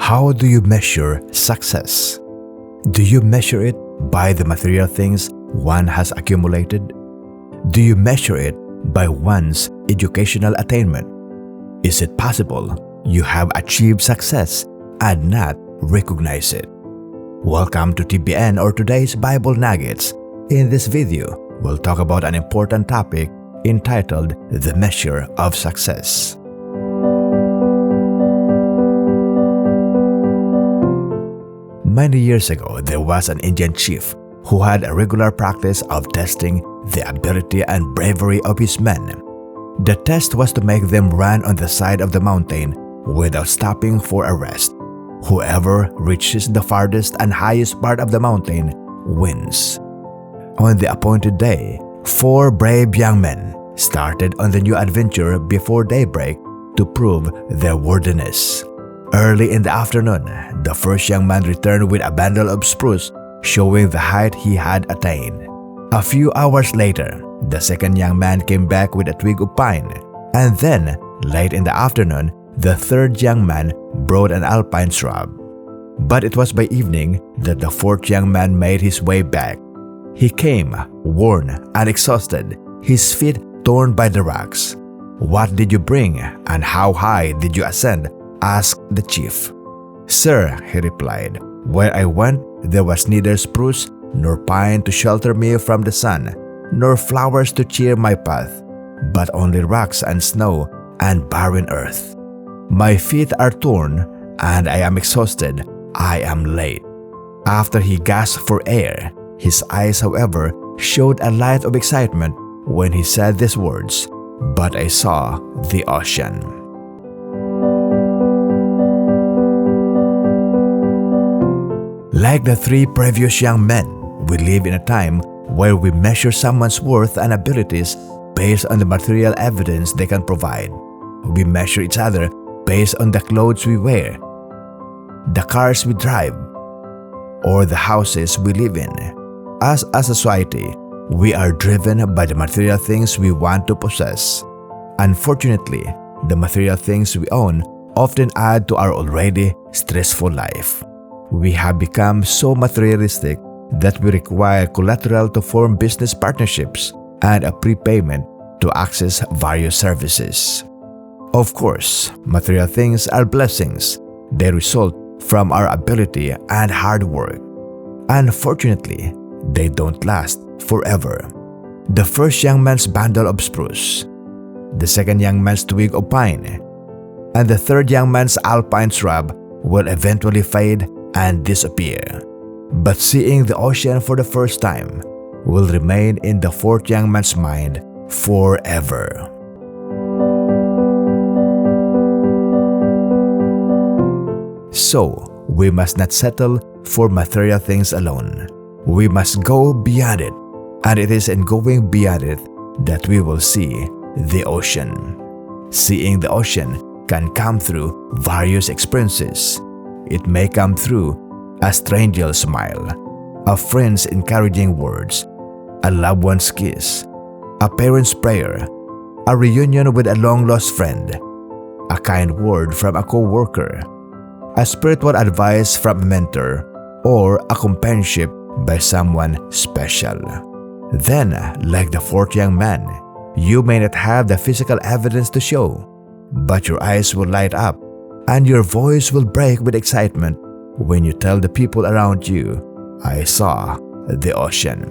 How do you measure success? Do you measure it by the material things one has accumulated? Do you measure it by one's educational attainment? Is it possible you have achieved success and not recognize it? Welcome to TBN or Today's Bible Nuggets. In this video, we'll talk about an important topic entitled The Measure of Success. Many years ago, there was an Indian chief who had a regular practice of testing the ability and bravery of his men. The test was to make them run on the side of the mountain without stopping for a rest. Whoever reaches the farthest and highest part of the mountain wins. On the appointed day, 4 brave young men started on the new adventure before daybreak to prove their worthiness. Early in the afternoon, the first young man returned with a bundle of spruce showing the height he had attained. A few hours later, the second young man came back with a twig of pine, and then, late in the afternoon, the third young man brought an alpine shrub. But it was by evening that the fourth young man made his way back. He came, worn and exhausted, his feet torn by the rocks. "What did you bring, and how high did you ascend?" asked the chief. "Sir," he replied, "where I went, there was neither spruce nor pine to shelter me from the sun, nor flowers to cheer my path, but only rocks and snow and barren earth. My feet are torn, and I am exhausted. I am late." After he gasped for air, his eyes, however, showed a light of excitement when he said these words, "But I saw the ocean." Like the 3 previous young men, we live in a time where we measure someone's worth and abilities based on the material evidence they can provide. We measure each other based on the clothes we wear, the cars we drive, or the houses we live in. As a society, we are driven by the material things we want to possess. Unfortunately, the material things we own often add to our already stressful life. We have become so materialistic that we require collateral to form business partnerships and a prepayment to access various services. Of course, material things are blessings. They result from our ability and hard work. Unfortunately, they don't last forever. The first young man's bundle of spruce, the second young man's twig of pine, and the third young man's alpine shrub will eventually fade and disappear. But seeing the ocean for the first time will remain in the fourth young man's mind forever. So, we must not settle for material things alone. We must go beyond it, and it is in going beyond it that we will see the ocean. Seeing the ocean can come through various experiences. It may come through a stranger's smile, a friend's encouraging words, a loved one's kiss, a parent's prayer, a reunion with a long-lost friend, a kind word from a co-worker, a spiritual advice from a mentor, or a companionship by someone special. Then, like the fourth young man, you may not have the physical evidence to show, but your eyes will light up and your voice will break with excitement when you tell the people around you, "I saw the ocean."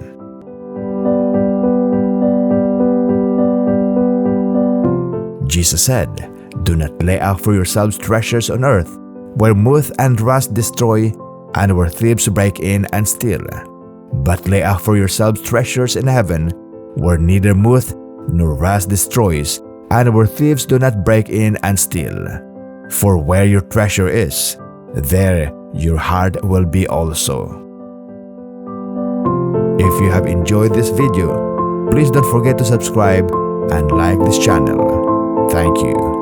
Jesus said, "Do not lay up for yourselves treasures on earth, where moth and rust destroy, and where thieves break in and steal. But lay up for yourselves treasures in heaven, where neither moth nor rust destroys, and where thieves do not break in and steal. For where your treasure is, there your heart will be also." If you have enjoyed this video, please don't forget to subscribe and like this channel. Thank you.